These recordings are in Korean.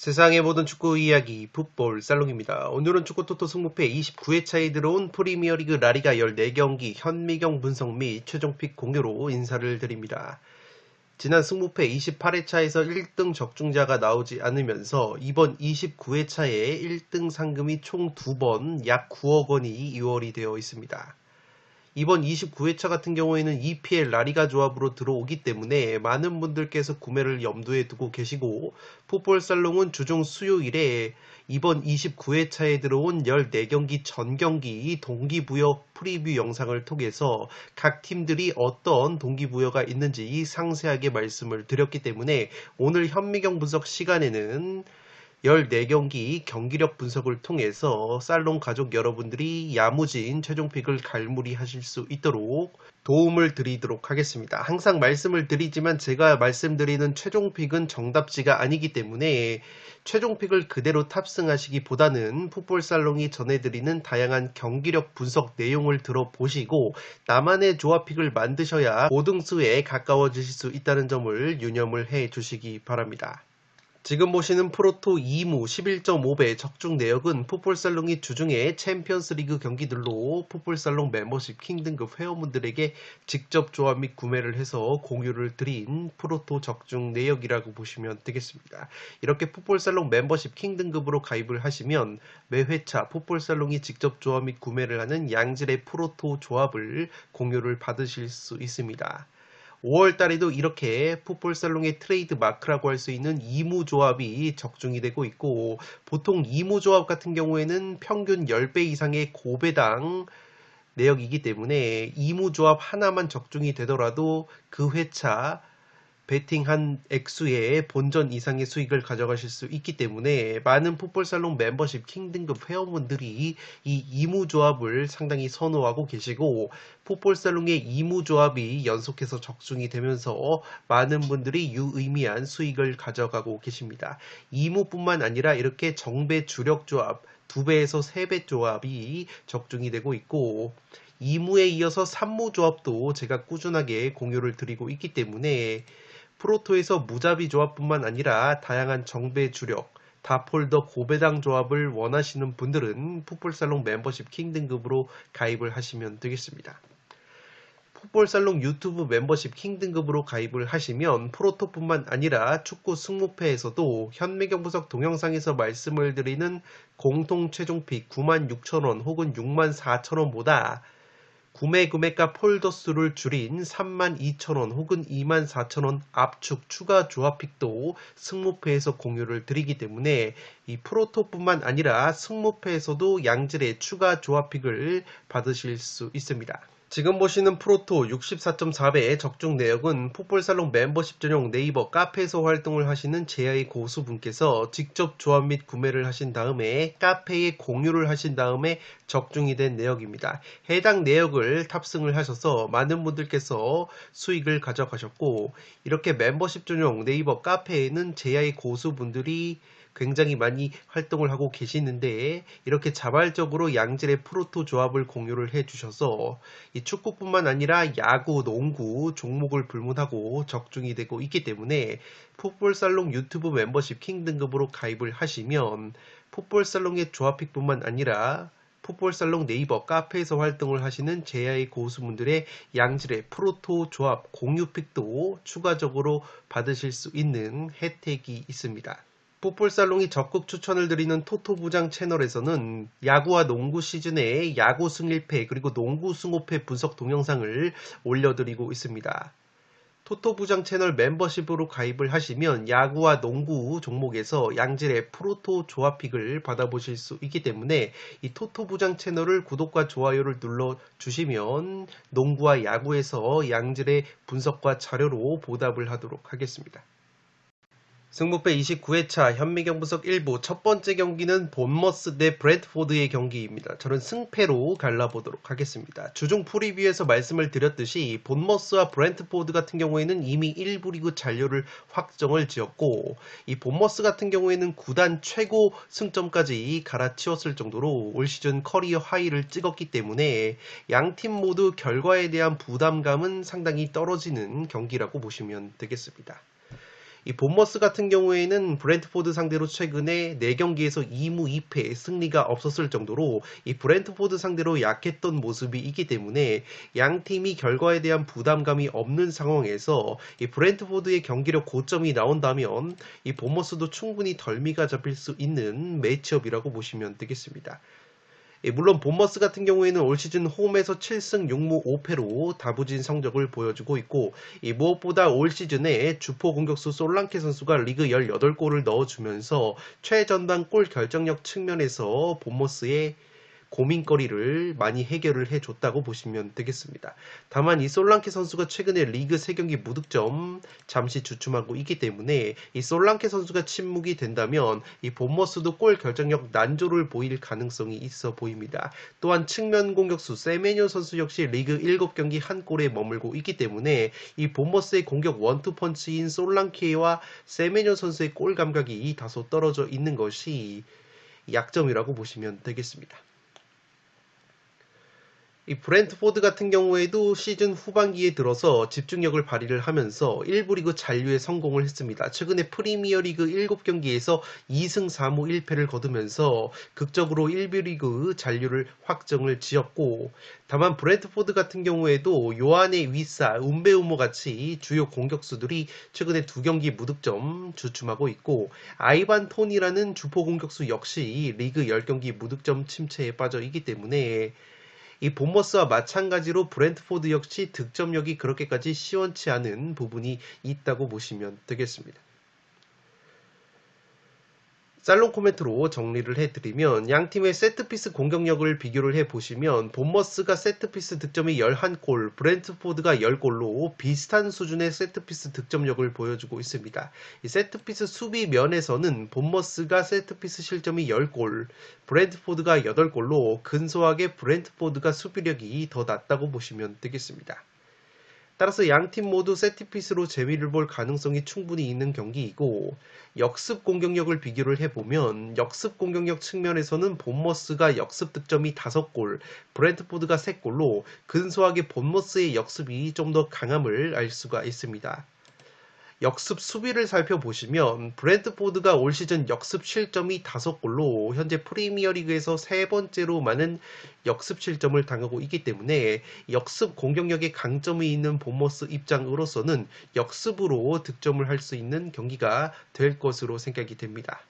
세상의 모든 축구 이야기 풋볼 살롱입니다. 오늘은 축구 토토 승부패 29회차에 들어온 프리미어리그 라리가 14경기 현미경 분석 및 최종픽 공유로 인사를 드립니다. 지난 승부패 28회차에서 1등 적중자가 나오지 않으면서 이번 29회차에 1등 상금이 총 2번 약 9억 원이 이월이 되어 있습니다. 이번 29회차 같은 경우에는 EPL 라리가 조합으로 들어오기 때문에 많은 분들께서 구매를 염두에 두고 계시고, 풋볼살롱은 주중 수요일에 이번 29회차에 들어온 14경기 전 경기 동기부여 프리뷰 영상을 통해서 각 팀들이 어떤 동기부여가 있는지 상세하게 말씀을 드렸기 때문에 오늘 현미경 분석 시간에는 14경기 경기력 분석을 통해서 살롱 가족 여러분들이 야무진 최종픽을 갈무리 하실 수 있도록 도움을 드리도록 하겠습니다. 항상 말씀을 드리지만 제가 말씀드리는 최종픽은 정답지가 아니기 때문에 최종픽을 그대로 탑승하시기보다는 풋볼살롱이 전해드리는 다양한 경기력 분석 내용을 들어보시고 나만의 조합픽을 만드셔야 5등수에 가까워지실 수 있다는 점을 유념을 해 주시기 바랍니다. 지금 보시는 프로토 2무 11.5배 적중 내역은 풋볼살롱이 주중에 챔피언스리그 경기들로 풋볼살롱 멤버십 킹 등급 회원분들에게 직접 조합 및 구매를 해서 공유를 드린 프로토 적중 내역이라고 보시면 되겠습니다. 이렇게 풋볼살롱 멤버십 킹 등급으로 가입을 하시면 매 회차 풋볼살롱이 직접 조합 및 구매를 하는 양질의 프로토 조합을 공유를 받으실 수 있습니다. 5월달에도 이렇게 풋볼살롱의 트레이드 마크라고 할 수 있는 2무 조합이 적중이 되고 있고, 보통 2무 조합 같은 경우에는 평균 10배 이상의 고배당 내역이기 때문에 2무 조합 하나만 적중이 되더라도 그 회차 베팅한 액수의 본전 이상의 수익을 가져가실 수 있기 때문에 많은 풋볼살롱 멤버십 킹 등급 회원분들이 이 2무 조합을 상당히 선호하고 계시고, 풋볼살롱의 2무 조합이 연속해서 적중이 되면서 많은 분들이 유의미한 수익을 가져가고 계십니다. 2무뿐만 아니라 이렇게 정배 주력 조합 2배에서 3배 조합이 적중이 되고 있고, 2무에 이어서 3무 조합도 제가 꾸준하게 공유를 드리고 있기 때문에 프로토에서 무자비 조합뿐만 아니라 다양한 정배 주력, 다폴더 고배당 조합을 원하시는 분들은 풋볼살롱 멤버십 킹 등급으로 가입을 하시면 되겠습니다. 풋볼살롱 유튜브 멤버십 킹 등급으로 가입을 하시면 프로토뿐만 아니라 축구 승무패에서도 현미경 분석 동영상에서 말씀을 드리는 공통 최종픽 96,000원 혹은 64,000원보다 구매 금액과 폴더 수를 줄인 32,000원 혹은 24,000원 압축 추가 조합픽도 승무패에서 공유를 드리기 때문에 이 프로토뿐만 아니라 승무패에서도 양질의 추가 조합픽을 받으실 수 있습니다. 지금 보시는 프로토 64.4배 적중 내역은 풋볼살롱 멤버십 전용 네이버 카페에서 활동을 하시는 제야의 고수분께서 직접 조합 및 구매를 하신 다음에 카페에 공유를 하신 다음에 적중이 된 내역입니다. 해당 내역을 탑승을 하셔서 많은 분들께서 수익을 가져가셨고, 이렇게 멤버십 전용 네이버 카페에는 제야의 고수분들이 굉장히 많이 활동을 하고 계시는데, 이렇게 자발적으로 양질의 프로토 조합을 공유를 해주셔서 이 축구뿐만 아니라 야구, 농구 종목을 불문하고 적중이 되고 있기 때문에 풋볼살롱 유튜브 멤버십 킹 등급으로 가입을 하시면 풋볼살롱의 조합픽뿐만 아니라 풋볼살롱 네이버 카페에서 활동을 하시는 제야의 고수분들의 양질의 프로토 조합 공유픽도 추가적으로 받으실 수 있는 혜택이 있습니다. 풋볼살롱이 적극 추천을 드리는 토토부장 채널에서는 야구와 농구 시즌의 야구 승일패 그리고 농구 승호패 분석 동영상을 올려드리고 있습니다. 토토부장 채널 멤버십으로 가입을 하시면 야구와 농구 종목에서 양질의 프로토 조합픽을 받아보실 수 있기 때문에 이 토토부장 채널을 구독과 좋아요를 눌러주시면 농구와 야구에서 양질의 분석과 자료로 보답을 하도록 하겠습니다. 승부패 29회차 현미경 분석 1부 첫 번째 경기는 본머스 대 브랜트포드의 경기입니다. 저는 승패로 갈라보도록 하겠습니다. 주중 프리뷰에서 말씀을 드렸듯이 본머스와 브랜트포드 같은 경우에는 이미 1부 리그 잔류를 확정을 지었고 이 본머스 같은 경우에는 구단 최고 승점까지 갈아치웠을 정도로 올 시즌 커리어 하이를 찍었기 때문에 양팀 모두 결과에 대한 부담감은 상당히 떨어지는 경기라고 보시면 되겠습니다. 이 본머스 같은 경우에는 브랜트포드 상대로 최근에 4경기에서 2무 2패 승리가 없었을 정도로 이 브랜트포드 상대로 약했던 모습이 있기 때문에 양 팀이 결과에 대한 부담감이 없는 상황에서 이 브랜트포드의 경기력 고점이 나온다면 이 본머스도 충분히 덜미가 잡힐 수 있는 매치업이라고 보시면 되겠습니다. 물론 본머스 같은 경우에는 올 시즌 홈에서 7승 6무 5패로 다부진 성적을 보여주고 있고 무엇보다 올 시즌에 주포 공격수 솔랑케 선수가 리그 18골을 넣어주면서 최전방 골 결정력 측면에서 본머스의 고민거리를 많이 해결을 해줬다고 보시면 되겠습니다. 다만 이 솔랑케 선수가 최근에 리그 3경기 무득점 잠시 주춤하고 있기 때문에 이 솔랑케 선수가 침묵이 된다면 이 본머스도 골 결정력 난조를 보일 가능성이 있어 보입니다. 또한 측면 공격수 세메뇨 선수 역시 리그 7경기 한 골에 머물고 있기 때문에 이 본머스의 공격 원투펀치인 솔랑케와 세메뇨 선수의 골 감각이 다소 떨어져 있는 것이 약점이라고 보시면 되겠습니다. 이 브랜트포드 같은 경우에도 시즌 후반기에 들어서 집중력을 발휘를 하면서 1부 리그 잔류에 성공을 했습니다. 최근에 프리미어리그 7경기에서 2승 4무 1패를 거두면서 극적으로 1부 리그 잔류를 확정을 지었고 다만 브랜트포드 같은 경우에도 요한의 위사, 움베우모 같이 주요 공격수들이 최근에 2경기 무득점 주춤하고 있고 아이반 톤이라는 주포 공격수 역시 리그 10경기 무득점 침체에 빠져 있기 때문에 이 본머스와 마찬가지로 브랜트포드 역시 득점력이 그렇게까지 시원치 않은 부분이 있다고 보시면 되겠습니다. 살롱 코멘트로 정리를 해드리면 양팀의 세트피스 공격력을 비교를 해보시면 본머스가 세트피스 득점이 11골, 브랜트포드가 10골로 비슷한 수준의 세트피스 득점력을 보여주고 있습니다. 이 세트피스 수비 면에서는 본머스가 세트피스 실점이 10골, 브랜트포드가 8골로 근소하게 브랜트포드가 수비력이 더 낮다고 보시면 되겠습니다. 따라서 양팀 모두 세트피스로 재미를 볼 가능성이 충분히 있는 경기이고 역습 공격력을 비교를 해보면 역습 공격력 측면에서는 본머스가 역습 득점이 5골, 브랜트포드가 3골로 근소하게 본머스의 역습이 좀 더 강함을 알 수가 있습니다. 역습 수비를 살펴보시면 브랜트포드가 올 시즌 역습 실점이 5골로 현재 프리미어리그에서 3번째로 많은 역습 실점을 당하고 있기 때문에 역습 공격력에 강점이 있는 본머스 입장으로서는 역습으로 득점을 할 수 있는 경기가 될 것으로 생각이 됩니다.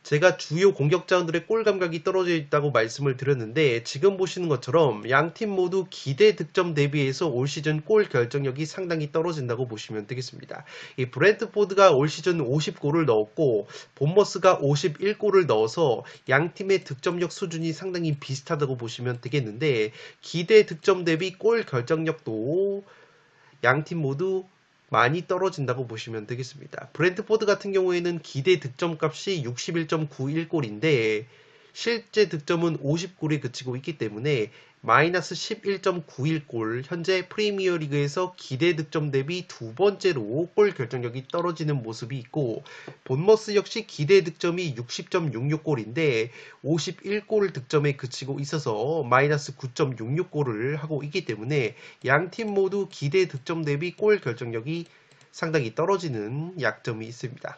제가 주요 공격자원들의 골 감각이 떨어져 있다고 말씀을 드렸는데 지금 보시는 것처럼 양팀 모두 기대 득점 대비해서 올 시즌 골 결정력이 상당히 떨어진다고 보시면 되겠습니다. 이 브랜트포드가 올 시즌 50골을 넣었고 본머스가 51골을 넣어서 양팀의 득점력 수준이 상당히 비슷하다고 보시면 되겠는데 기대 득점 대비 골 결정력도 양팀 모두 많이 떨어진다고 보시면 되겠습니다. 브랜트포드 같은 경우에는 기대 득점값이 61.91골인데 실제 득점은 50골에 그치고 있기 때문에 마이너스 11.91골, 현재 프리미어리그에서 기대 득점 대비 2번째로 골 결정력이 떨어지는 모습이 있고 본머스 역시 기대 득점이 60.66골인데 51골 득점에 그치고 있어서 마이너스 9.66골을 하고 있기 때문에 양팀 모두 기대 득점 대비 골 결정력이 상당히 떨어지는 약점이 있습니다.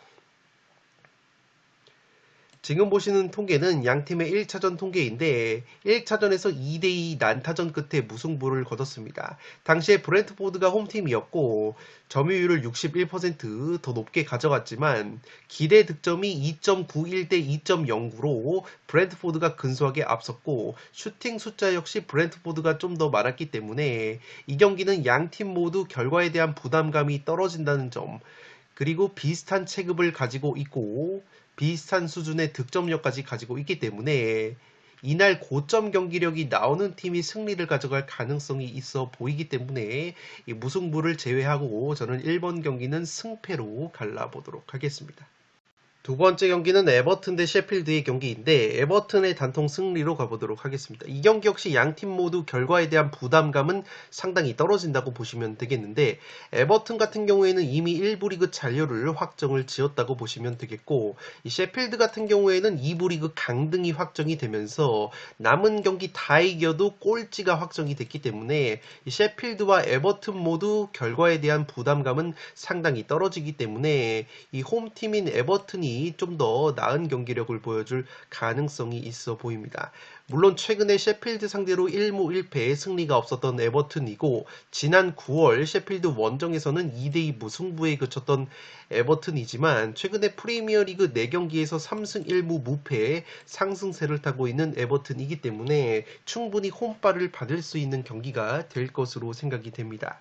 지금 보시는 통계는 양팀의 1차전 통계인데 1차전에서 2대2 난타전 끝에 무승부를 거뒀습니다. 당시에 브랜트포드가 홈팀이었고 점유율을 61%더 높게 가져갔지만 기대 득점이 2.91 대 2.09로 브랜트포드가 근소하게 앞섰고 슈팅 숫자 역시 브랜트포드가 좀 더 많았기 때문에 이 경기는 양팀 모두 결과에 대한 부담감이 떨어진다는 점 그리고 비슷한 체급을 가지고 있고 비슷한 수준의 득점력까지 가지고 있기 때문에 이날 고점 경기력이 나오는 팀이 승리를 가져갈 가능성이 있어 보이기 때문에 이 무승부를 제외하고 저는 1번 경기는 승패로 갈라보도록 하겠습니다. 두 번째 경기는 에버튼 대 셰필드의 경기인데 에버튼의 단통 승리로 가보도록 하겠습니다. 이 경기 역시 양팀 모두 결과에 대한 부담감은 상당히 떨어진다고 보시면 되겠는데 에버튼 같은 경우에는 이미 1부 리그 잔류를 확정을 지었다고 보시면 되겠고 이 셰필드 같은 경우에는 2부 리그 강등이 확정이 되면서 남은 경기 다 이겨도 꼴찌가 확정이 됐기 때문에 이 셰필드와 에버튼 모두 결과에 대한 부담감은 상당히 떨어지기 때문에 이 홈팀인 에버튼이 좀 더 나은 경기력을 보여줄 가능성이 있어 보입니다. 물론 최근에 셰필드 상대로 1무 1패의 승리가 없었던 에버튼이고 지난 9월 셰필드 원정에서는 2대2 무승부에 그쳤던 에버튼이지만 최근에 프리미어리그 4경기에서 3승 1무 무패의 상승세를 타고 있는 에버튼이기 때문에 충분히 홈발을 받을 수 있는 경기가 될 것으로 생각이 됩니다.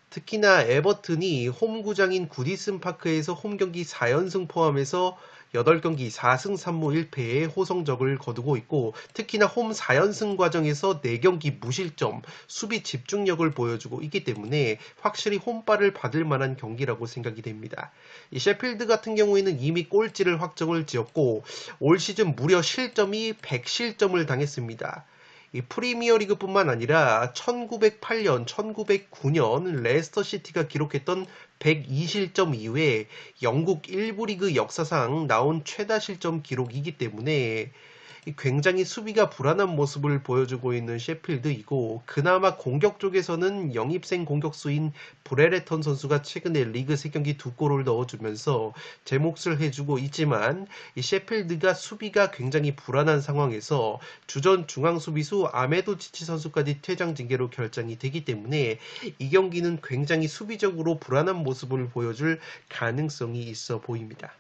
특히나 에버튼이 홈구장인 구디슨 파크에서 홈경기 4연승 포함해서 8경기 4승 3무 1패의 호성적을 거두고 있고 특히나 홈 4연승 과정에서 4경기 무실점, 수비 집중력을 보여주고 있기 때문에 확실히 홈발을 받을 만한 경기라고 생각이 됩니다. 이 셰필드 같은 경우에는 이미 꼴찌를 확정을 지었고 올 시즌 무려 실점이 100실점을 당했습니다. 이 프리미어리그뿐만 아니라 1908년, 1909년 레스터 시티가 기록했던 120실점 이후에 영국 1부 리그 역사상 나온 최다 실점 기록이기 때문에 굉장히 수비가 불안한 모습을 보여주고 있는 셰필드이고 그나마 공격 쪽에서는 영입생 공격수인 브레레턴 선수가 최근에 리그 3경기 2골을 넣어주면서 제 몫을 해주고 있지만 이 셰필드가 수비가 굉장히 불안한 상황에서 주전 중앙 수비수 아메도 치치 선수까지 퇴장 징계로 결정이 되기 때문에 이 경기는 굉장히 수비적으로 불안한 모습을 보여줄 가능성이 있어 보입니다.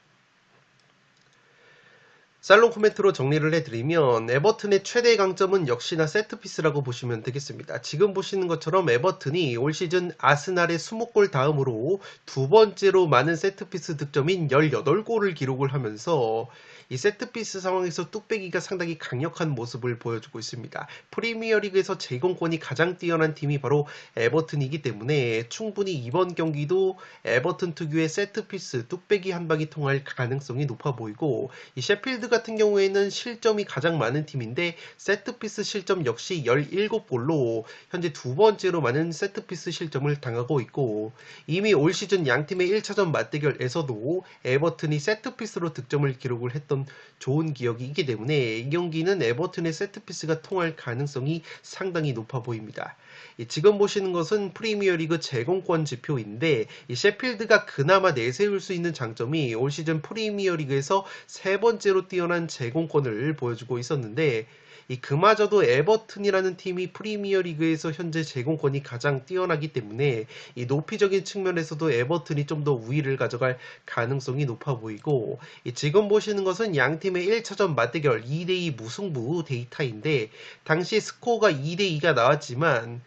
살롱 코멘트로 정리를 해드리면 에버튼의 최대 강점은 역시나 세트피스라고 보시면 되겠습니다. 지금 보시는 것처럼 에버튼이 올 시즌 아스날의 20골 다음으로 두 번째로 많은 세트피스 득점인 18골을 기록을 하면서 이 세트피스 상황에서 뚝배기가 상당히 강력한 모습을 보여주고 있습니다. 프리미어리그에서 제공권이 가장 뛰어난 팀이 바로 에버튼이기 때문에 충분히 이번 경기도 에버튼 특유의 세트피스 뚝배기 한 방이 통할 가능성이 높아 보이고 이 셰필드 같은 경우에는 실점이 가장 많은 팀인데 세트피스 실점 역시 17골로 현재 두 번째로 많은 세트피스 실점을 당하고 있고 이미 올 시즌 양팀의 1차전 맞대결에서도 에버튼이 세트피스로 득점을 기록을 했던 좋은 기억이 있기 때문에 이 경기는 에버튼의 세트피스가 통할 가능성이 상당히 높아 보입니다. 지금 보시는 것은 프리미어리그 제공권 지표인데 이 셰필드가 그나마 내세울 수 있는 장점이 올 시즌 프리미어리그에서 세 번째로 뛰어난 제공권을 보여주고 있었는데 그마저도 에버튼이라는 팀이 프리미어리그에서 현재 제공권이 가장 뛰어나기 때문에 이 높이적인 측면에서도 에버튼이 좀 더 우위를 가져갈 가능성이 높아 보이고 지금 보시는 것은 양팀의 1차전 맞대결 2대2 무승부 데이터인데 당시 스코어가 2대2가 나왔지만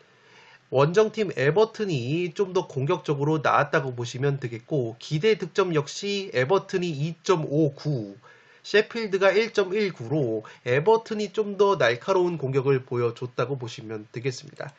원정팀 에버튼이 좀 더 공격적으로 나왔다고 보시면 되겠고 기대 득점 역시 에버튼이 2.59 셰필드가 1.19로 에버튼이 좀 더 날카로운 공격을 보여줬다고 보시면 되겠습니다.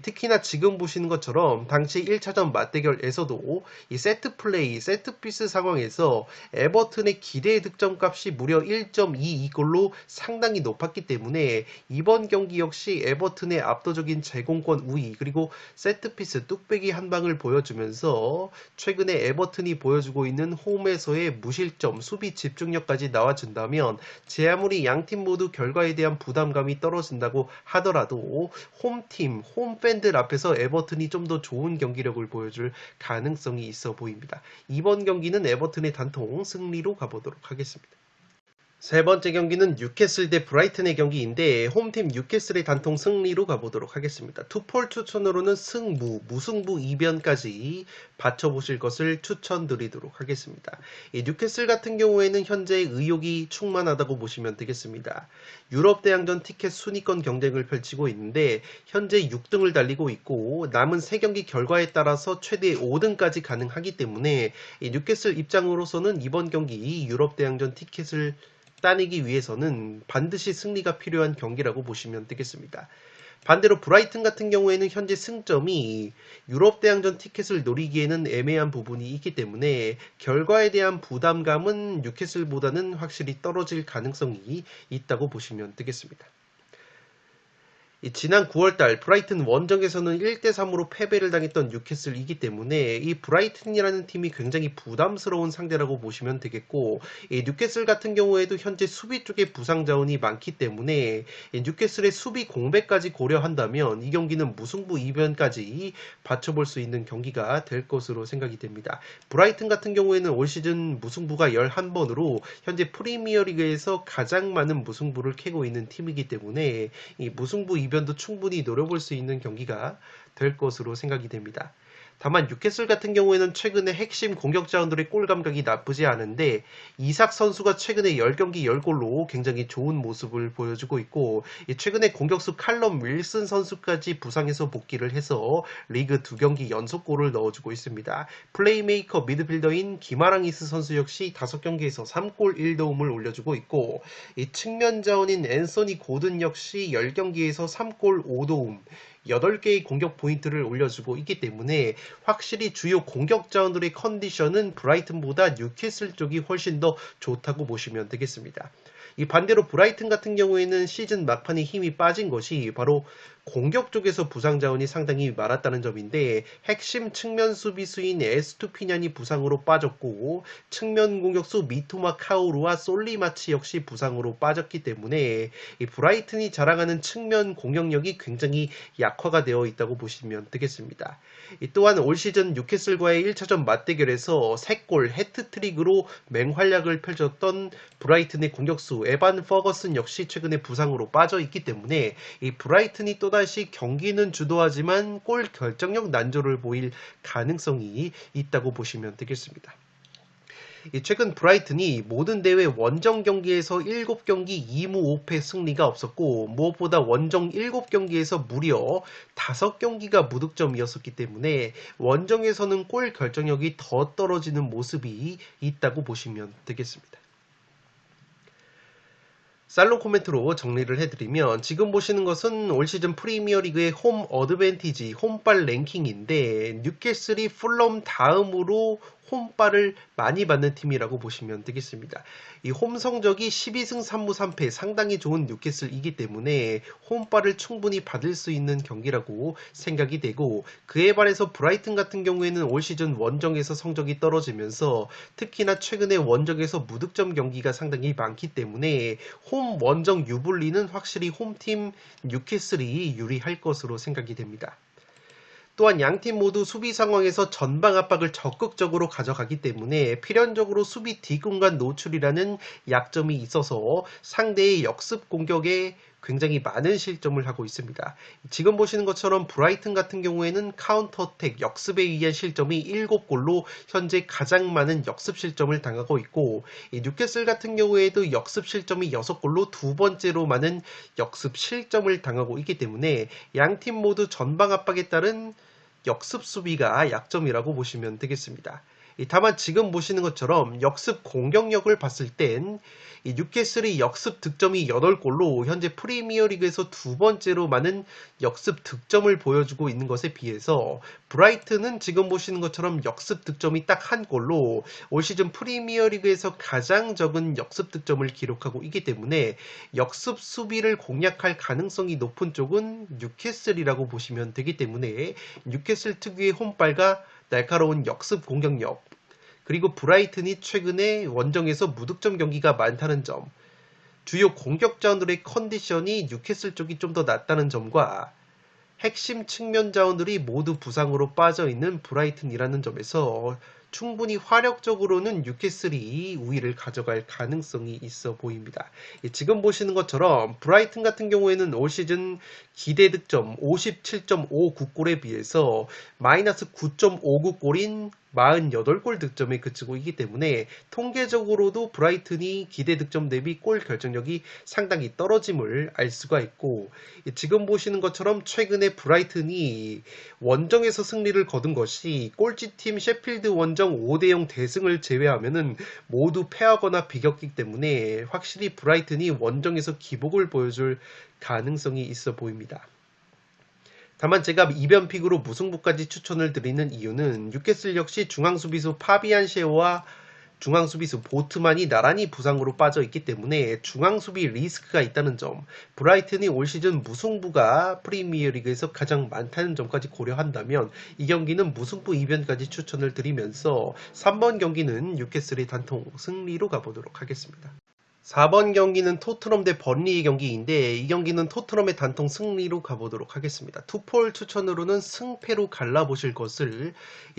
특히나 지금 보시는 것처럼 당시 1차전 맞대결에서도 이 세트 플레이, 세트피스 상황에서 에버튼의 기대 득점 값이 무려 1.22골로 상당히 높았기 때문에 이번 경기 역시 에버튼의 압도적인 제공권 우위 그리고 세트피스 뚝배기 한 방을 보여주면서 최근에 에버튼이 보여주고 있는 홈에서의 무실점, 수비 집중력까지 나와준다면 제 아무리 양팀 모두 결과에 대한 부담감이 떨어진다고 하더라도 홈팀, 홈팬들 앞에서 에버튼이 좀 더 좋은 경기력을 보여줄 가능성이 있어 보입니다. 이번 경기는 에버튼의 단통 승리로 가보도록 하겠습니다. 세 번째 경기는 뉴캐슬 대 브라이튼의 경기인데 홈팀 뉴캐슬의 단통 승리로 가보도록 하겠습니다. 투폴 추천으로는 승무, 무승부 이변까지 받쳐보실 것을 추천드리도록 하겠습니다. 이 뉴캐슬 같은 경우에는 현재 의욕이 충만하다고 보시면 되겠습니다. 유럽 대항전 티켓 순위권 경쟁을 펼치고 있는데 현재 6등을 달리고 있고 남은 3경기 결과에 따라서 최대 5등까지 가능하기 때문에 이 뉴캐슬 입장으로서는 이번 경기 유럽 대항전 티켓을 따내기 위해서는 반드시 승리가 필요한 경기라고 보시면 되겠습니다. 반대로 브라이튼 같은 경우에는 현재 승점이 유럽 대항전 티켓을 노리기에는 애매한 부분이 있기 때문에 결과에 대한 부담감은 뉴캐슬보다는 확실히 떨어질 가능성이 있다고 보시면 되겠습니다. 지난 9월달 브라이튼 원정에서는 1대3으로 패배를 당했던 뉴캐슬이기 때문에 이 브라이튼이라는 팀이 굉장히 부담스러운 상대라고 보시면 되겠고 이 뉴캐슬 같은 경우에도 현재 수비 쪽에 부상 자원이 많기 때문에 이 뉴캐슬의 수비 공백까지 고려한다면 이 경기는 무승부 이변까지 받쳐볼 수 있는 경기가 될 것으로 생각이 됩니다. 브라이튼 같은 경우에는 올 시즌 무승부가 11번으로 현재 프리미어리그에서 가장 많은 무승부를 캐고 있는 팀이기 때문에 이 무승부 이변도 충분히 노려볼 수 있는 경기가 될 것으로 생각이 됩니다. 다만 뉴캐슬 같은 경우에는 최근에 핵심 공격 자원들의 골 감각이 나쁘지 않은데 이삭 선수가 최근에 10경기 10골로 굉장히 좋은 모습을 보여주고 있고 최근에 공격수 칼럼 윌슨 선수까지 부상해서 복귀를 해서 리그 2경기 연속골을 넣어주고 있습니다. 플레이메이커 미드필더인 기마랑이스 선수 역시 5경기에서 3골 1도움을 올려주고 있고 이 측면 자원인 앤서니 고든 역시 10경기에서 3골 5도움 8개의 공격 포인트를 올려주고 있기 때문에 확실히 주요 공격 자원들의 컨디션은 브라이튼보다 뉴캐슬 쪽이 훨씬 더 좋다고 보시면 되겠습니다. 이 반대로 브라이튼 같은 경우에는 시즌 막판에 힘이 빠진 것이 바로 공격 쪽에서 부상 자원이 상당히 많았다는 점인데 핵심 측면 수비수인 에스투피냔이 부상으로 빠졌고 측면 공격수 미토마 카오루와 솔리마치 역시 부상으로 빠졌기 때문에 이 브라이튼이 자랑하는 측면 공격력이 굉장히 약화가 되어 있다고 보시면 되겠습니다. 또한 올 시즌 뉴캐슬과의 1차전 맞대결에서 3골 해트트릭으로 맹활약을 펼쳤던 브라이튼의 공격수 에반 퍼거슨 역시 최근에 부상으로 빠져 있기 때문에 이 브라이튼이 또다시 경기는 주도하지만 골 결정력 난조를 보일 가능성이 있다고 보시면 되겠습니다. 최근 브라이튼이 모든 대회 원정 경기에서 7경기 2무 5패 승리가 없었고 무엇보다 원정 7경기에서 무려 5경기가 무득점이었기 때문에 원정에서는 골 결정력이 더 떨어지는 모습이 있다고 보시면 되겠습니다. 살롱 코멘트로 정리를 해드리면 지금 보시는 것은 올 시즌 프리미어리그의 홈 어드밴티지 홈발 랭킹인데 뉴캐슬이 풀럼 다음으로 홈발을 많이 받는 팀이라고 보시면 되겠습니다. 이 홈 성적이 12승 3무 3패 상당히 좋은 뉴캐슬이기 때문에 홈발을 충분히 받을 수 있는 경기라고 생각이 되고 그에 반해서 브라이튼 같은 경우에는 올 시즌 원정에서 성적이 떨어지면서 특히나 최근에 원정에서 무득점 경기가 상당히 많기 때문에 홈 원정 유불리는 확실히 홈팀 뉴캐슬이 유리할 것으로 생각이 됩니다. 또한 양팀 모두 수비 상황에서 전방 압박을 적극적으로 가져가기 때문에 필연적으로 수비 뒷공간 노출이라는 약점이 있어서 상대의 역습 공격에 굉장히 많은 실점을 하고 있습니다. 지금 보시는 것처럼 브라이튼 같은 경우에는 카운터어택 역습에 의한 실점이 7골로 현재 가장 많은 역습 실점을 당하고 있고 뉴캐슬 같은 경우에도 역습 실점이 6골로 두 번째로 많은 역습 실점을 당하고 있기 때문에 양팀 모두 전방 압박에 따른 역습 수비가 약점이라고 보시면 되겠습니다. 다만 지금 보시는 것처럼 역습 공격력을 봤을 땐 이 뉴캐슬이 역습 득점이 8골로 현재 프리미어리그에서 두 번째로 많은 역습 득점을 보여주고 있는 것에 비해서 브라이튼은 지금 보시는 것처럼 역습 득점이 딱 1골로 올 시즌 프리미어리그에서 가장 적은 역습 득점을 기록하고 있기 때문에 역습 수비를 공략할 가능성이 높은 쪽은 뉴캐슬이라고 보시면 되기 때문에 뉴캐슬 특유의 홈발과 날카로운 역습 공격력 그리고 브라이튼이 최근에 원정에서 무득점 경기가 많다는 점 주요 공격 자원들의 컨디션이 뉴캐슬 쪽이 좀 더 낫다는 점과 핵심 측면 자원들이 모두 부상으로 빠져있는 브라이튼이라는 점에서 충분히 화력적으로는 뉴캐슬이 우위를 가져갈 가능성이 있어 보입니다. 지금 보시는 것처럼 브라이튼 같은 경우에는 올 시즌 기대 득점 57.59골에 비해서 마이너스 9.59골인 48골 득점에 그치고 있기 때문에 통계적으로도 브라이튼이 기대 득점 대비 골 결정력이 상당히 떨어짐을 알 수가 있고, 지금 보시는 것처럼 최근에 브라이튼이 원정에서 승리를 거둔 것이 꼴찌팀 셰필드 원정 5대0 대승을 제외하면은 모두 패하거나 비겼기 때문에 확실히 브라이튼이 원정에서 기복을 보여줄 가능성이 있어 보입니다. 다만 제가 이변픽으로 무승부까지 추천을 드리는 이유는 뉴캐슬 역시 중앙수비수 파비안 셰어와 중앙수비수 보트만이 나란히 부상으로 빠져 있기 때문에 중앙수비 리스크가 있다는 점, 브라이튼이 올 시즌 무승부가 프리미어리그에서 가장 많다는 점까지 고려한다면 이 경기는 무승부 이변까지 추천을 드리면서 3번 경기는 뉴캐슬의 단통 승리로 가보도록 하겠습니다. 4번 경기는 토트넘 대 번리의 경기인데 이 경기는 토트넘의 단통 승리로 가보도록 하겠습니다. 투폴 추천으로는 승패로 갈라보실 것을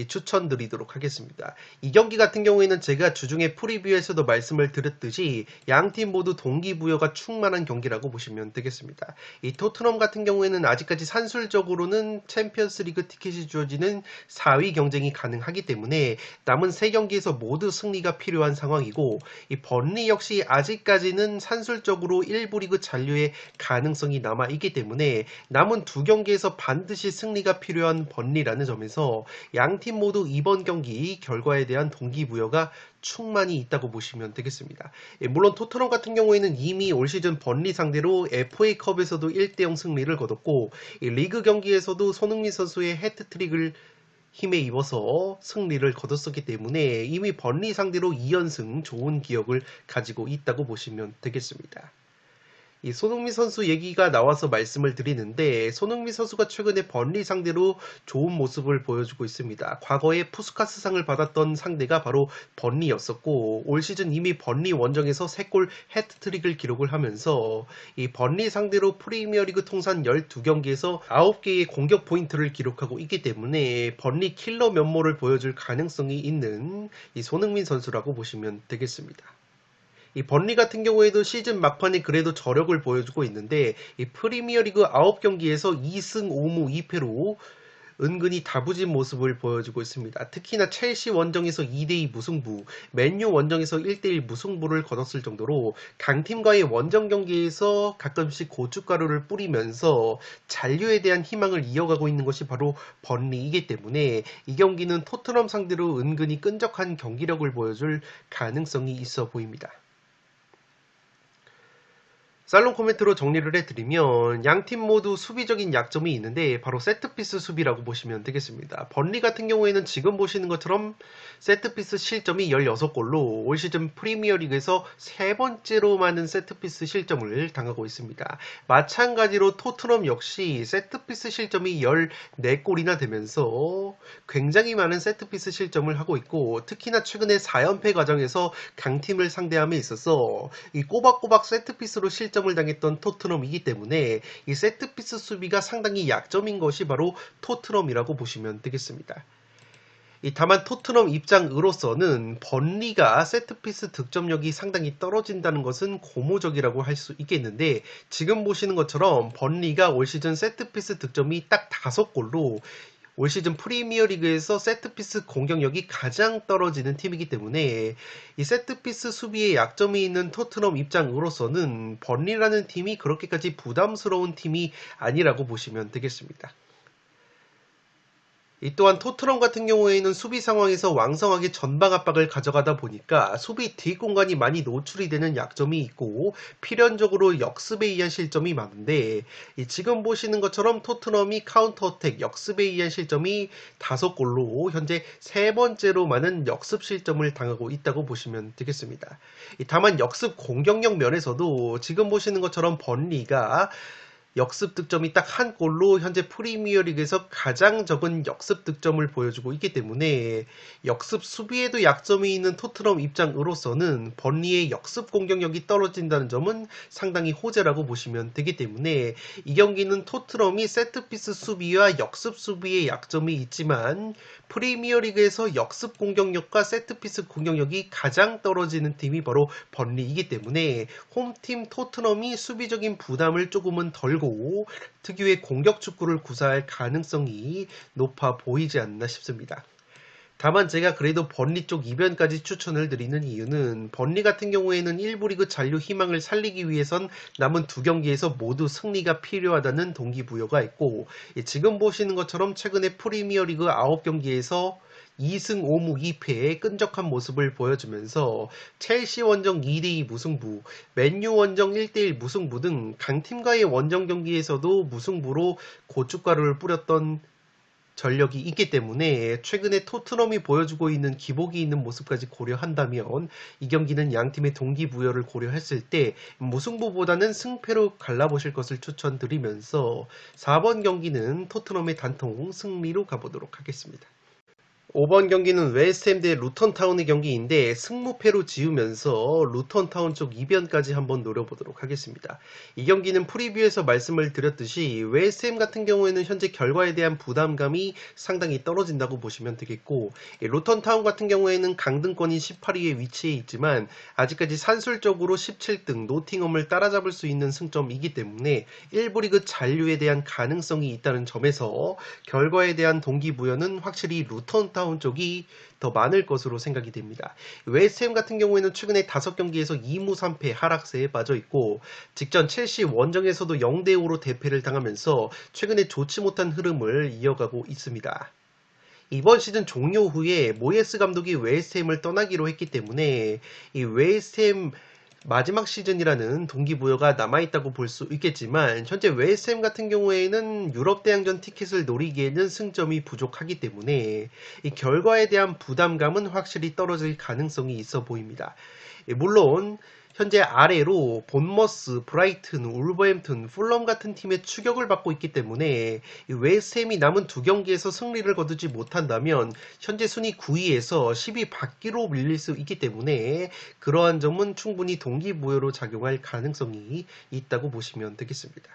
추천드리도록 하겠습니다. 이 경기 같은 경우에는 제가 주중에 프리뷰에서도 말씀을 드렸듯이 양팀 모두 동기부여가 충만한 경기라고 보시면 되겠습니다. 이 토트넘 같은 경우에는 아직까지 산술적으로는 챔피언스리그 티켓이 주어지는 4위 경쟁이 가능하기 때문에 남은 3경기에서 모두 승리가 필요한 상황이고, 이 번리 역시 아직까지는 산술적으로 1부 리그 잔류의 가능성이 남아있기 때문에 남은 2경기에서 반드시 승리가 필요한 번리라는 점에서 양팀 모두 이번 경기 결과에 대한 동기부여가 충만히 있다고 보시면 되겠습니다. 물론 토트넘 같은 경우에는 이미 올 시즌 번리 상대로 FA컵에서도 1대0 승리를 거뒀고 리그 경기에서도 손흥민 선수의 해트트릭을 힘에 입어서 승리를 거뒀었기 때문에 이미 번리 상대로 2연승 좋은 기억을 가지고 있다고 보시면 되겠습니다. 이 손흥민 선수 얘기가 나와서 말씀을 드리는데 손흥민 선수가 최근에 번리 상대로 좋은 모습을 보여주고 있습니다. 과거에 푸스카스상을 받았던 상대가 바로 번리였었고 올 시즌 이미 번리 원정에서 3골 해트트릭을 기록을 하면서 이 번리 상대로 프리미어리그 통산 12경기에서 9개의 공격 포인트를 기록하고 있기 때문에 번리 킬러 면모를 보여줄 가능성이 있는 이 손흥민 선수라고 보시면 되겠습니다. 이 번리 같은 경우에도 시즌 막판에 그래도 저력을 보여주고 있는데 이 프리미어리그 9경기에서 2승 5무 2패로 은근히 다부진 모습을 보여주고 있습니다. 특히나 첼시 원정에서 2대2 무승부, 맨유 원정에서 1대1 무승부를 거뒀을 정도로 강팀과의 원정 경기에서 가끔씩 고춧가루를 뿌리면서 잔류에 대한 희망을 이어가고 있는 것이 바로 번리이기 때문에 이 경기는 토트넘 상대로 은근히 끈적한 경기력을 보여줄 가능성이 있어 보입니다. 살롱 코멘트로 정리를 해드리면 양팀 모두 수비적인 약점이 있는데 바로 세트피스 수비라고 보시면 되겠습니다. 번리 같은 경우에는 지금 보시는 것처럼 세트피스 실점이 16골로 올 시즌 프리미어리그에서 3번째로 많은 세트피스 실점을 당하고 있습니다. 마찬가지로 토트넘 역시 세트피스 실점이 14골이나 되면서 굉장히 많은 세트피스 실점을 하고 있고 특히나 최근에 4연패 과정에서 강팀을 상대함에 있어서 이 꼬박꼬박 세트피스로 실점을 당했던 토트넘이기 때문에 이 세트피스 수비가 상당히 약점인 것이 바로 토트넘이라고 보시면 되겠습니다. 다만 토트넘 입장으로서는 번리가 세트피스 득점력이 상당히 떨어진다는 것은 고무적이라고 할 수 있겠는데 지금 보시는 것처럼 번리가 올 시즌 세트피스 득점이 딱 5골로 올 시즌 프리미어리그에서 세트피스 공격력이 가장 떨어지는 팀이기 때문에 이 세트피스 수비에 약점이 있는 토트넘 입장으로서는 번리라는 팀이 그렇게까지 부담스러운 팀이 아니라고 보시면 되겠습니다. 또한 토트넘 같은 경우에는 수비 상황에서 왕성하게 전방 압박을 가져가다 보니까 수비 뒷공간이 많이 노출이 되는 약점이 있고 필연적으로 역습에 의한 실점이 많은데 지금 보시는 것처럼 토트넘이 카운터 어택 역습에 의한 실점이 5골로 현재 3번째로 많은 역습 실점을 당하고 있다고 보시면 되겠습니다. 다만 역습 공격력 면에서도 지금 보시는 것처럼 번리가 역습 득점이 딱 한 골로 현재 프리미어리그에서 가장 적은 역습 득점을 보여주고 있기 때문에 역습 수비에도 약점이 있는 토트넘 입장으로서는 번리의 역습 공격력이 떨어진다는 점은 상당히 호재라고 보시면 되기 때문에 이 경기는 토트넘이 세트피스 수비와 역습 수비에 약점이 있지만 프리미어리그에서 역습 공격력과 세트피스 공격력이 가장 떨어지는 팀이 바로 번리이기 때문에 홈팀 토트넘이 수비적인 부담을 조금은 덜고 특유의 공격 축구를 구사할 가능성이 높아 보이지 않나 싶습니다. 다만 제가 그래도 번리 쪽 이변까지 추천을 드리는 이유는 번리 같은 경우에는 1부 리그 잔류 희망을 살리기 위해선 남은 두 경기에서 모두 승리가 필요하다는 동기부여가 있고 지금 보시는 것처럼 최근에 프리미어리그 9경기에서 2승 5무 2패의 끈적한 모습을 보여주면서 첼시 원정 2대2 무승부, 맨유 원정 1대1 무승부 등 강팀과의 원정 경기에서도 무승부로 고춧가루를 뿌렸던 전력이 있기 때문에 최근에 토트넘이 보여주고 있는 기복이 있는 모습까지 고려한다면 이 경기는 양팀의 동기부여를 고려했을 때 무승부보다는 승패로 갈라보실 것을 추천드리면서 4번 경기는 토트넘의 단통 승리로 가보도록 하겠습니다. 5번 경기는 웨스트햄 대 루턴타운의 경기인데 승무패로 지우면서 루턴타운 쪽 이변까지 한번 노려보도록 하겠습니다. 이 경기는 프리뷰에서 말씀을 드렸듯이 웨스트햄 같은 경우에는 현재 결과에 대한 부담감이 상당히 떨어진다고 보시면 되겠고 루턴타운 같은 경우에는 강등권인 18위에 위치해 있지만 아직까지 산술적으로 17등 노팅엄을 따라잡을 수 있는 승점이기 때문에 1부 리그 잔류에 대한 가능성이 있다는 점에서 결과에 대한 동기부여는 확실히 루턴타운 쪽이 더 많을 것으로 생각이 됩니다. 웨스트햄 같은 경우에는 최근에 5경기에서 2무 3패 하락세에 빠져 있고 직전 첼시 원정에서도 0대5로 대패를 당하면서 최근에 좋지 못한 흐름을 이어가고 있습니다. 이번 시즌 종료 후에 모예스 감독이 웨스트햄을 떠나기로 했기 때문에 이 웨스트햄 마지막 시즌이라는 동기부여가 남아있다고 볼 수 있겠지만 현재 웨스트햄 같은 경우에는 유럽 대항전 티켓을 노리기에는 승점이 부족하기 때문에 이 결과에 대한 부담감은 확실히 떨어질 가능성이 있어 보입니다. 물론 현재 아래로 본머스, 브라이튼, 울버햄튼, 풀럼 같은 팀의 추격을 받고 있기 때문에 웨스트햄이 남은 두 경기에서 승리를 거두지 못한다면 현재 순위 9위에서 10위 밖으로 밀릴 수 있기 때문에 그러한 점은 충분히 동기부여로 작용할 가능성이 있다고 보시면 되겠습니다.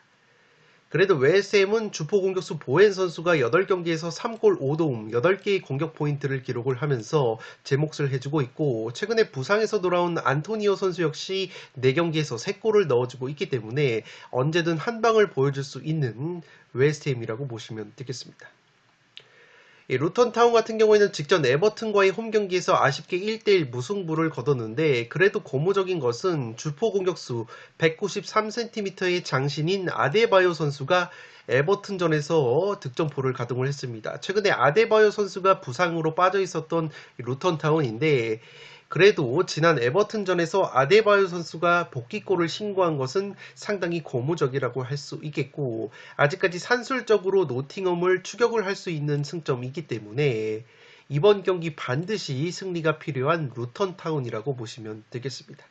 그래도 웨스트햄은 주포 공격수 보엔 선수가 8경기에서 3골 5도움 8개의 공격 포인트를 기록을 하면서 제 몫을 해주고 있고 최근에 부상에서 돌아온 안토니오 선수 역시 4경기에서 3골을 넣어주고 있기 때문에 언제든 한 방을 보여줄 수 있는 웨스트햄이라고 보시면 되겠습니다. 루턴타운 같은 경우에는 직전 에버튼과의 홈경기에서 아쉽게 1대1 무승부를 거뒀는데 그래도 고무적인 것은 주포 공격수 193cm의 장신인 아데바요 선수가 에버튼전에서 득점포를 가동을 했습니다. 최근에 아데바요 선수가 부상으로 빠져 있었던 루턴타운인데 그래도 지난 에버튼전에서 아데바요 선수가 복귀골을 신고한 것은 상당히 고무적이라고 할 수 있겠고 아직까지 산술적으로 노팅엄을 추격을 할 수 있는 승점이기 때문에 이번 경기 반드시 승리가 필요한 루턴타운이라고 보시면 되겠습니다.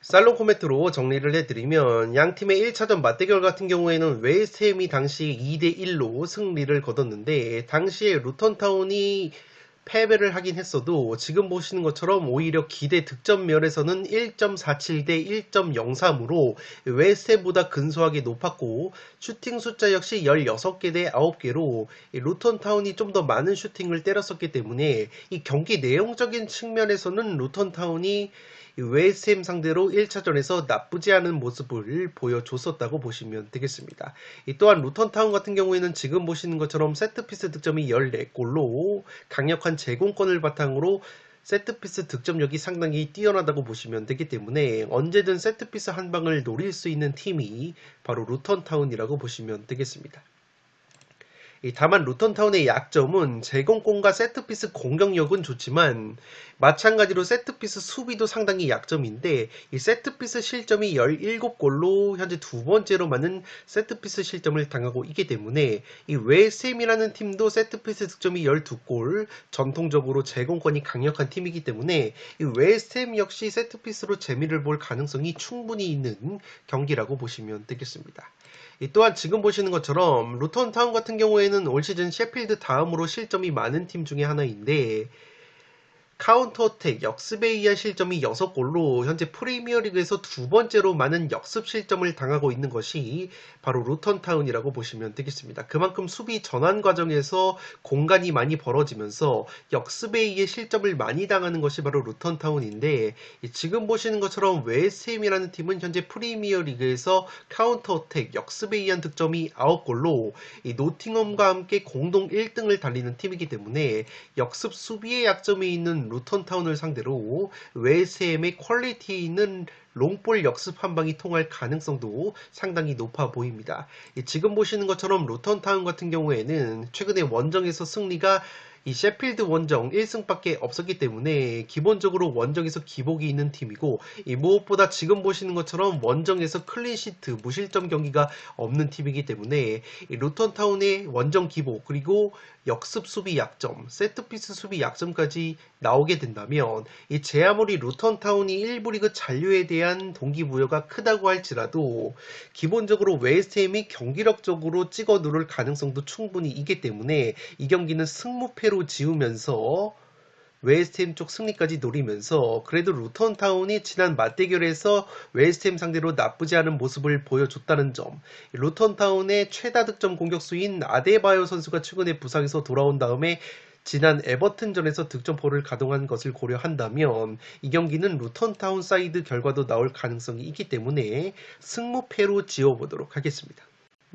살롱 코멘트로 정리를 해드리면 양팀의 1차전 맞대결 같은 경우에는 웨스트햄이 당시 2대1로 승리를 거뒀는데 당시에 루턴타운이 패배를 하긴 했어도 지금 보시는 것처럼 오히려 기대 득점 면에서는 1.47 대 1.03으로 웨스트햄보다 근소하게 높았고 슈팅 숫자 역시 16개 대 9개로 루턴타운이 좀 더 많은 슈팅을 때렸었기 때문에 이 경기 내용적인 측면에서는 루턴타운이 웨스트햄 상대로 1차전에서 나쁘지 않은 모습을 보여줬었다고 보시면 되겠습니다. 또한 루턴타운 같은 경우에는 지금 보시는 것처럼 세트피스 득점이 14골로 강력한 제공권을 바탕으로 세트피스 득점력이 상당히 뛰어나다고 보시면 되기 때문에 언제든 세트피스 한 방을 노릴 수 있는 팀이 바로 루턴타운이라고 보시면 되겠습니다. 다만 루턴타운의 약점은 제공권과 세트피스 공격력은 좋지만 마찬가지로 세트피스 수비도 상당히 약점인데 이 세트피스 실점이 17골로 현재 두 번째로 많은 세트피스 실점을 당하고 있기 때문에 이 웨스트햄이라는 팀도 세트피스 득점이 12골, 전통적으로 제공권이 강력한 팀이기 때문에 이 웨스트햄 역시 세트피스로 재미를 볼 가능성이 충분히 있는 경기라고 보시면 되겠습니다. 또한 지금 보시는 것처럼 루턴타운 같은 경우에는 올 시즌 셰필드 다음으로 실점이 많은 팀 중에 하나인데 카운터어택, 역습에 의한 실점이 6골로 현재 프리미어리그에서 두 번째로 많은 역습 실점을 당하고 있는 것이 바로 루턴타운이라고 보시면 되겠습니다. 그만큼 수비 전환 과정에서 공간이 많이 벌어지면서 역습에 의해 실점을 많이 당하는 것이 바로 루턴타운인데 지금 보시는 것처럼 웨스트햄이라는 팀은 현재 프리미어리그에서 카운터어택, 역습에 의한 득점이 9골로 노팅엄과 함께 공동 1등을 달리는 팀이기 때문에 역습 수비의 약점이 있는 루턴타운을 상대로 웨스트햄의 퀄리티 있는 롱볼 역습 한 방이 통할 가능성도 상당히 높아 보입니다. 지금 보시는 것처럼 루턴타운 같은 경우에는 최근에 원정에서 승리가 이 셰필드 원정 1승밖에 없었기 때문에 기본적으로 원정에서 기복이 있는 팀이고 무엇보다 지금 보시는 것처럼 원정에서 클린시트 무실점 경기가 없는 팀이기 때문에 이 루턴타운의 원정 기복 그리고 역습 수비 약점, 세트피스 수비 약점까지 나오게 된다면 제 아무리 루턴타운이 1부 리그 잔류에 대한 동기부여가 크다고 할지라도 기본적으로 웨스트햄이 경기력적으로 찍어 누를 가능성도 충분히 있기 때문에 이 경기는 승무패로 지우면서 웨스트햄 쪽 승리까지 노리면서 그래도 루턴타운이 지난 맞대결에서 웨스트햄 상대로 나쁘지 않은 모습을 보여줬다는 점, 루턴타운의 최다 득점 공격수인 아데바요 선수가 최근에 부상에서 돌아온 다음에 지난 에버튼전에서 득점포를 가동한 것을 고려한다면 이 경기는 루턴타운 사이드 결과도 나올 가능성이 있기 때문에 승무패로 지어보도록 하겠습니다.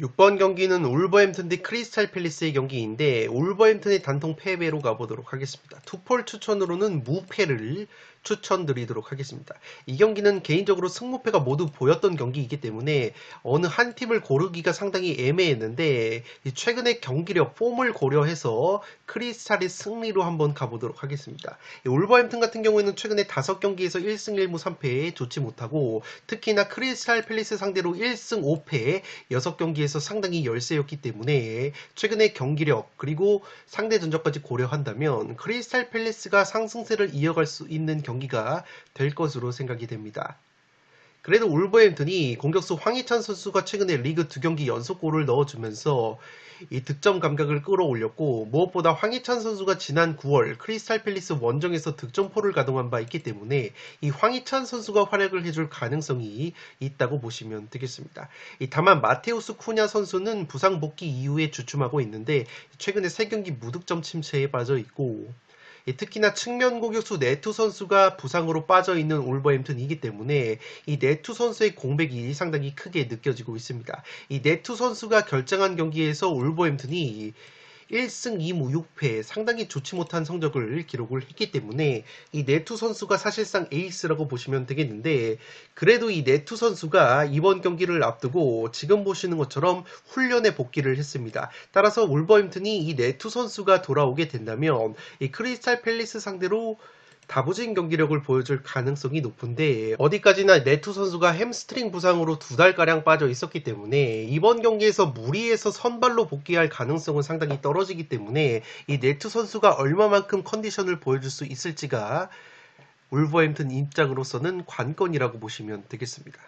6번 경기는 울버햄튼 대 크리스탈 팰리스의 경기인데 울버햄튼의 단통 패배로 가보도록 하겠습니다. 투폴 추천으로는 무패를 추천드리도록 하겠습니다. 이 경기는 개인적으로 승무패가 모두 보였던 경기이기 때문에 어느 한 팀을 고르기가 상당히 애매했는데 최근의 경기력, 폼을 고려해서 크리스탈의 승리로 한번 가보도록 하겠습니다. 울버햄튼 같은 경우에는 최근에 5경기에서 1승 1무 3패 좋지 못하고 특히나 크리스탈 팰리스 상대로 1승 5패 6경기에서 상당히 열세였기 때문에 최근의 경기력 그리고 상대 전적까지 고려한다면 크리스탈 팰리스가 상승세를 이어갈 수 있는 경기가 될 것으로 생각이 됩니다. 그래도 울버햄튼이 공격수 황희찬 선수가 최근에 리그 2경기 연속골을 넣어주면서 이 득점 감각을 끌어올렸고 무엇보다 황희찬 선수가 지난 9월 크리스탈 팰리스 원정에서 득점포를 가동한 바 있기 때문에 이 황희찬 선수가 활약을 해줄 가능성이 있다고 보시면 되겠습니다. 다만 마테우스 쿠냐 선수는 부상 복귀 이후에 주춤하고 있는데 최근에 3경기 무득점 침체에 빠져 있고 특히나 측면 공격수 네투 선수가 부상으로 빠져있는 울버햄튼이기 때문에 이 네투 선수의 공백이 상당히 크게 느껴지고 있습니다. 이 네투 선수가 결정한 경기에서 울버햄튼이 1승 2무 6패 상당히 좋지 못한 성적을 기록을 했기 때문에 이 네투 선수가 사실상 에이스라고 보시면 되겠는데 그래도 이 네투 선수가 이번 경기를 앞두고 지금 보시는 것처럼 훈련에 복귀를 했습니다. 따라서 울버햄튼이 이 네투 선수가 돌아오게 된다면 이 크리스탈 팰리스 상대로 다부진 경기력을 보여줄 가능성이 높은데 어디까지나 네투 선수가 햄스트링 부상으로 2달가량 빠져 있었기 때문에 이번 경기에서 무리해서 선발로 복귀할 가능성은 상당히 떨어지기 때문에 이 네투 선수가 얼마만큼 컨디션을 보여줄 수 있을지가 울버햄튼 입장으로서는 관건이라고 보시면 되겠습니다.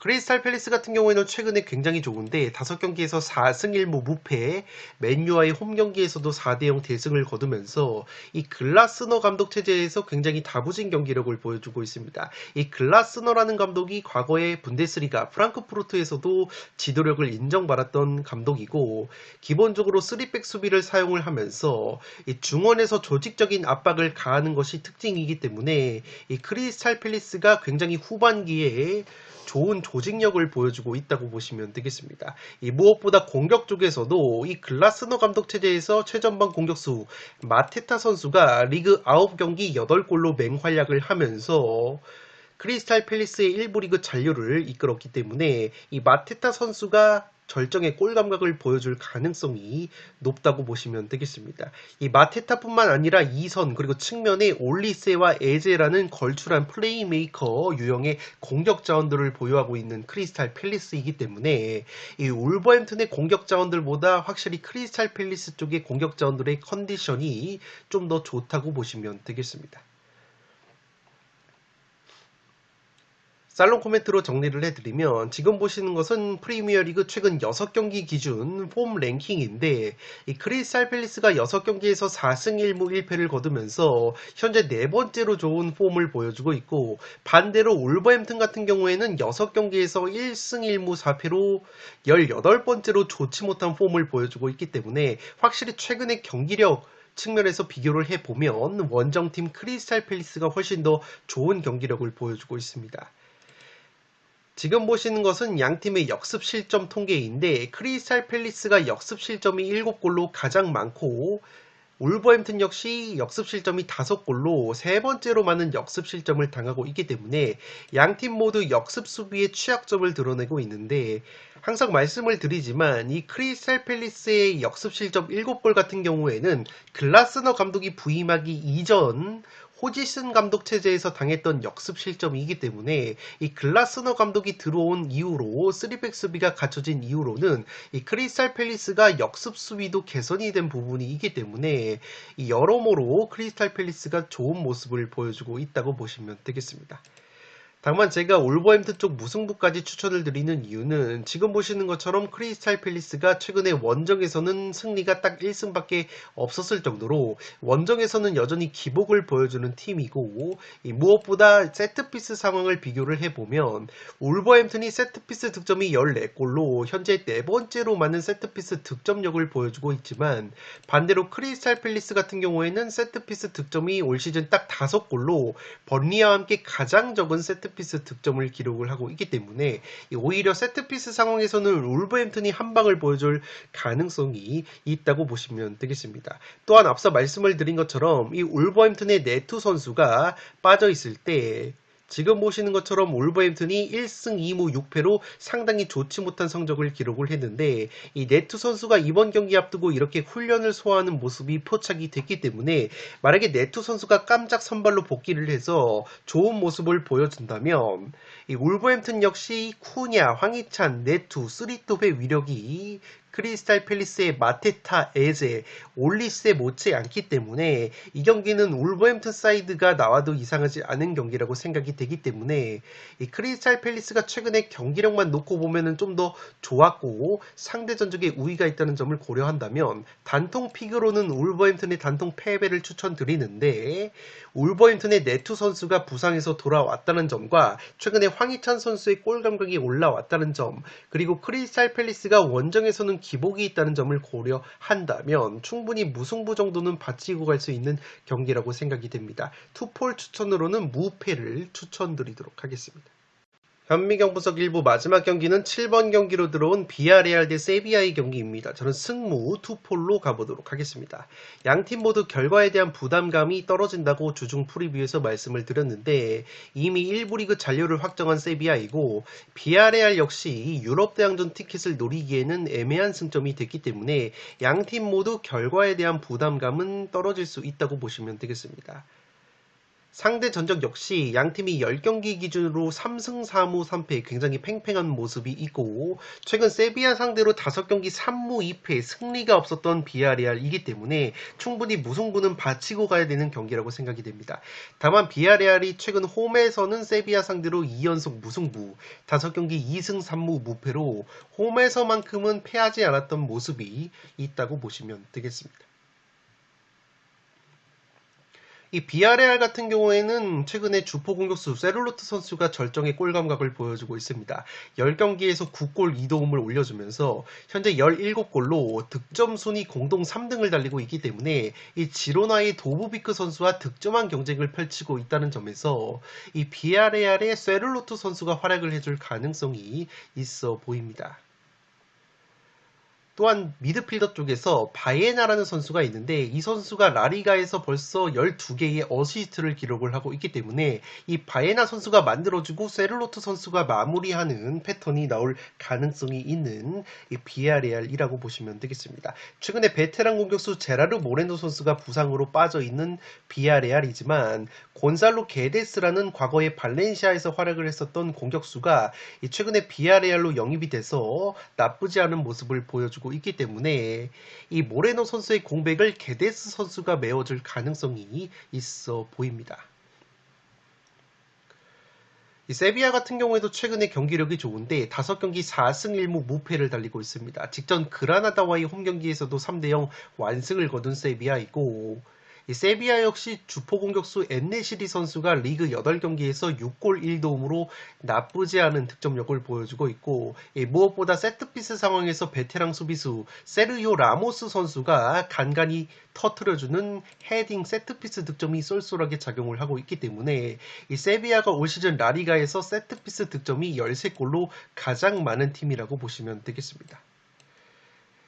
크리스탈 팰리스 같은 경우에는 최근에 굉장히 좋은데 5경기에서 4승 1무 무패, 맨유와의 홈경기에서도 4대0 대승을 거두면서 이 글라스너 감독 체제에서 굉장히 다부진 경기력을 보여주고 있습니다. 이 글라스너라는 감독이 과거에 분데스리가 프랑크푸르트에서도 지도력을 인정받았던 감독이고 기본적으로 3백 수비를 사용을 하면서 이 중원에서 조직적인 압박을 가하는 것이 특징이기 때문에 이 크리스탈 팰리스가 굉장히 후반기에 좋은 조직력을 보여주고 있다고 보시면 되겠습니다. 이 무엇보다 공격 쪽에서도 이 글라스너 감독 체제에서 최전방 공격수 마테타 선수가 리그 9경기 8골로 맹활약을 하면서 크리스탈 팰리스의 1부 리그 잔류를 이끌었기 때문에 이 마테타 선수가 절정의 골 감각을 보여줄 가능성이 높다고 보시면 되겠습니다. 이 마테타뿐만 아니라 2선 그리고 측면에 올리세와 에제라는 걸출한 플레이메이커 유형의 공격 자원들을 보유하고 있는 크리스탈 팰리스이기 때문에 이 울버햄튼의 공격 자원들보다 확실히 크리스탈 팰리스 쪽의 공격 자원들의 컨디션이 좀 더 좋다고 보시면 되겠습니다. 살롱 코멘트로 정리를 해드리면 지금 보시는 것은 프리미어리그 최근 6경기 기준 폼 랭킹인데 이 크리스탈 팰리스가 6경기에서 4승 1무 1패를 거두면서 현재 4번째로 좋은 폼을 보여주고 있고 반대로 울버햄튼 같은 경우에는 6경기에서 1승 1무 4패로 18번째로 좋지 못한 폼을 보여주고 있기 때문에 확실히 최근의 경기력 측면에서 비교를 해보면 원정팀 크리스탈 팰리스가 훨씬 더 좋은 경기력을 보여주고 있습니다. 지금 보시는 것은 양팀의 역습 실점 통계인데 크리스탈 팰리스가 역습 실점이 7골로 가장 많고 울버햄튼 역시 역습 실점이 5골로 세 번째로 많은 역습 실점을 당하고 있기 때문에 양팀 모두 역습 수비의 취약점을 드러내고 있는데 항상 말씀을 드리지만 이 크리스탈 팰리스의 역습 실점 7골 같은 경우에는 글라스너 감독이 부임하기 이전 호지슨 감독 체제에서 당했던 역습 실점이기 때문에 이 글라스너 감독이 들어온 이후로 3백 수비가 갖춰진 이후로는 이 크리스탈 팰리스가 역습 수비도 개선이 된 부분이 있기 때문에 이 여러모로 크리스탈 팰리스가 좋은 모습을 보여주고 있다고 보시면 되겠습니다. 다만 제가 울버햄튼 쪽 무승부까지 추천을 드리는 이유는 지금 보시는 것처럼 크리스탈 팰리스가 최근에 원정에서는 승리가 딱 1승밖에 없었을 정도로 원정에서는 여전히 기복을 보여주는 팀이고 무엇보다 세트피스 상황을 비교를 해보면 울버햄튼이 세트피스 득점이 14골로 현재 4번째로 많은 세트피스 득점력을 보여주고 있지만 반대로 크리스탈 팰리스 같은 경우에는 세트피스 득점이 올 시즌 딱 5골로 번리와 함께 가장 적은 세트피스 득점을 기록을 하고 있기 때문에 오히려 세트피스 상황에서는 울버햄튼이 한 방을 보여줄 가능성이 있다고 보시면 되겠습니다. 또한 앞서 말씀을 드린 것처럼 이 울버햄튼의 네투 선수가 빠져 있을 때 지금 보시는 것처럼 울버햄튼이 1승 2무 6패로 상당히 좋지 못한 성적을 기록을 했는데 이 네투 선수가 이번 경기 앞두고 이렇게 훈련을 소화하는 모습이 포착이 됐기 때문에 만약에 네투 선수가 깜짝 선발로 복귀를 해서 좋은 모습을 보여준다면 이 울버햄튼 역시 쿠냐, 황희찬, 네투, 쓰리톱의 위력이 크리스탈 팰리스의 마테타, 에제, 올리스에 못지 않기 때문에 이 경기는 울버햄튼 사이드가 나와도 이상하지 않은 경기라고 생각이 되기 때문에 이 크리스탈 팰리스가 최근에 경기력만 놓고 보면은 좀 더 좋았고 상대 전적에 우위가 있다는 점을 고려한다면 단통 픽으로는 울버햄튼의 단통 패배를 추천드리는데 울버햄튼의 네투 선수가 부상에서 돌아왔다는 점과 최근에 황희찬 선수의 골 감각이 올라왔다는 점 그리고 크리스탈 팰리스가 원정에서는 기복이 있다는 점을 고려한다면 충분히 무승부 정도는 바치고 갈 수 있는 경기라고 생각이 됩니다. 투폴 추천으로는 무패를 추천드리도록 하겠습니다. 현미경 분석 1부 마지막 경기는 7번 경기로 들어온 비아레알 대 세비야의 경기입니다. 저는 승무 투폴로 가보도록 하겠습니다. 양팀 모두 결과에 대한 부담감이 떨어진다고 주중 프리뷰에서 말씀을 드렸는데 이미 1부 리그 잔류를 확정한 세비야이고 비아레알 역시 유럽 대항전 티켓을 노리기에는 애매한 승점이 됐기 때문에 양팀 모두 결과에 대한 부담감은 떨어질 수 있다고 보시면 되겠습니다. 상대 전적 역시 양팀이 10경기 기준으로 3승 4무 3패 굉장히 팽팽한 모습이 있고 최근 세비야 상대로 5경기 3무 2패 승리가 없었던 비아레알이기 때문에 충분히 무승부는 바치고 가야 되는 경기라고 생각이 됩니다. 다만 비아레알이 최근 홈에서는 세비야 상대로 2연속 무승부 5경기 2승 3무 무패로 홈에서만큼은 패하지 않았던 모습이 있다고 보시면 되겠습니다. 이 비아레알 같은 경우에는 최근에 주포 공격수 세룰로트 선수가 절정의 골 감각을 보여주고 있습니다. 10경기에서 9골 2도움을 올려주면서 현재 17골로 득점 순위 공동 3등을 달리고 있기 때문에 이 지로나의 도부비크 선수와 득점한 경쟁을 펼치고 있다는 점에서 이 비아레알의 세룰로트 선수가 활약을 해줄 가능성이 있어 보입니다. 또한 미드필더 쪽에서 바이에나라는 선수가 있는데 이 선수가 라리가에서 벌써 12개의 어시스트를 기록을 하고 있기 때문에 이 바이에나 선수가 만들어주고 세르로트 선수가 마무리하는 패턴이 나올 가능성이 있는 이 비아레알이라고 보시면 되겠습니다. 최근에 베테랑 공격수 제라르 모레노 선수가 부상으로 빠져있는 비아레알이지만 곤살로 게데스라는 과거에 발렌시아에서 활약을 했었던 공격수가 최근에 비아레알로 영입이 돼서 나쁘지 않은 모습을 보여주고 있기 때문에 이 모레노 선수의 공백을 게데스 선수가 메워줄 가능성이 있어 보입니다. 이 세비야 같은 경우에도 최근에 경기력이 좋은데 5경기 4승 1무 무패를 달리고 있습니다. 직전 그라나다와의 홈경기에서도 3대0 완승을 거둔 세비야이고 이 세비야 역시 주포 공격수 엔네시리 선수가 리그 8경기에서 6골 1도움으로 나쁘지 않은 득점력을 보여주고 있고 무엇보다 세트피스 상황에서 베테랑 수비수 세르히오 라모스 선수가 간간히 터트려주는 헤딩 세트피스 득점이 쏠쏠하게 작용을 하고 있기 때문에 이 세비야가 올 시즌 라리가에서 세트피스 득점이 13골로 가장 많은 팀이라고 보시면 되겠습니다.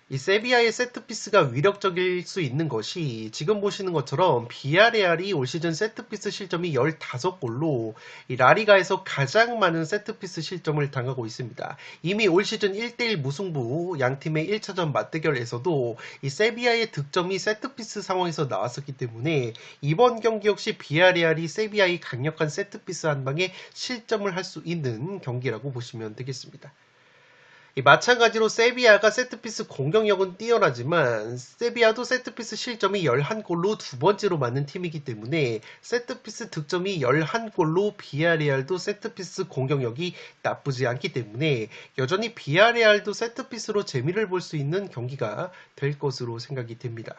이 세비야의 세트피스가 위력적일 수 있는 것이 지금 보시는 것처럼 비아레알이 올 시즌 세트피스 실점이 15골로 이 라리가에서 가장 많은 세트피스 실점을 당하고 있습니다. 이미 올 시즌 1대1 무승부 양팀의 1차전 맞대결에서도 이 세비야의 득점이 세트피스 상황에서 나왔었기 때문에 이번 경기 역시 비아레알이 세비야의 강력한 세트피스 한 방에 실점을 할 수 있는 경기라고 보시면 되겠습니다. 마찬가지로 세비야가 세트피스 공격력은 뛰어나지만 세비야도 세트피스 실점이 11골로 두 번째로 많은 팀이기 때문에 세트피스 득점이 11골로 비아레알도 세트피스 공격력이 나쁘지 않기 때문에 여전히 비아레알도 세트피스로 재미를 볼 수 있는 경기가 될 것으로 생각이 됩니다.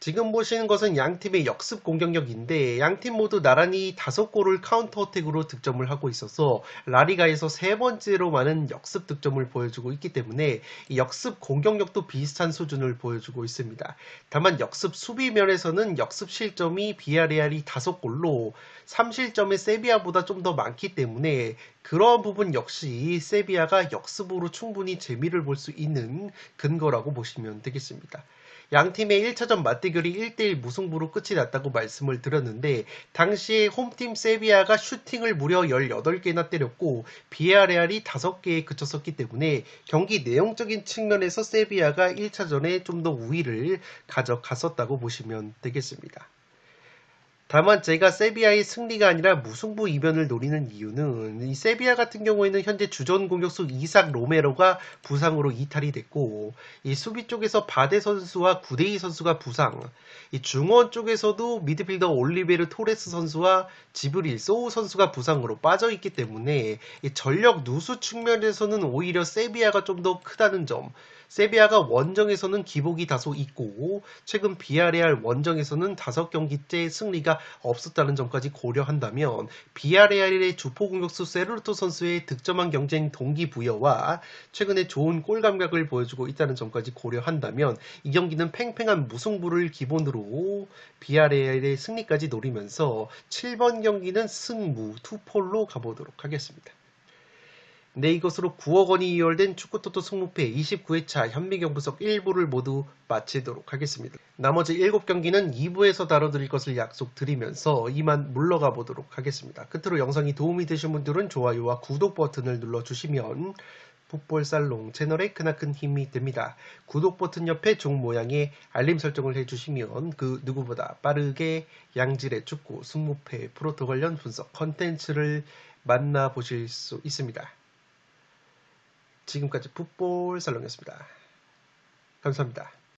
지금 보시는 것은 양팀의 역습 공격력인데 양팀 모두 나란히 5골을 카운터 어택으로 득점을 하고 있어서 라리가에서 3번째로 많은 역습 득점을 보여주고 있기 때문에 역습 공격력도 비슷한 수준을 보여주고 있습니다. 다만 역습 수비면에서는 역습 실점이 비아레알이 5골로 3실점의 세비야보다 좀 더 많기 때문에 그러한 부분 역시 세비야가 역습으로 충분히 재미를 볼 수 있는 근거라고 보시면 되겠습니다. 양팀의 1차전 맞대결이 1대1 무승부로 끝이 났다고 말씀을 드렸는데 당시에 홈팀 세비야가 슈팅을 무려 18개나 때렸고 비아레알이 5개에 그쳤었기 때문에 경기 내용적인 측면에서 세비야가 1차전에 좀 더 우위를 가져갔었다고 보시면 되겠습니다. 다만 제가 세비야의 승리가 아니라 무승부 이변을 노리는 이유는 이 세비야 같은 경우에는 현재 주전 공격수 이삭 로메로가 부상으로 이탈이 됐고 이 수비 쪽에서 바데 선수와 구데이 선수가 부상, 이 중원 쪽에서도 미드필더 올리베르 토레스 선수와 지브릴 소우 선수가 부상으로 빠져 있기 때문에 이 전력 누수 측면에서는 오히려 세비야가 좀 더 크다는 점, 세비야가 원정에서는 기복이 다소 있고 최근 비아레알 원정에서는 5경기째 승리가 없었다는 점까지 고려한다면 비아레알의 주포 공격수 세르르토 선수의 득점왕 경쟁 동기부여와 최근에 좋은 골 감각을 보여주고 있다는 점까지 고려한다면 이 경기는 팽팽한 무승부를 기본으로 비아레알의 승리까지 노리면서 7번 경기는 승무 투폴로 가보도록 하겠습니다. 네, 이것으로 9억 원이 이월된 축구토토 승무패 29회차 현미경 분석 1부를 모두 마치도록 하겠습니다. 나머지 7경기는 2부에서 다뤄드릴 것을 약속드리면서 이만 물러가 보도록 하겠습니다. 끝으로 영상이 도움이 되신 분들은 좋아요와 구독 버튼을 눌러주시면 풋볼살롱 채널에 크나큰 힘이 됩니다. 구독 버튼 옆에 종 모양의 알림 설정을 해주시면 그 누구보다 빠르게 양질의 축구 승무패 프로토 관련 분석 컨텐츠를 만나보실 수 있습니다. 지금까지 풋볼살롱이었습니다. 감사합니다.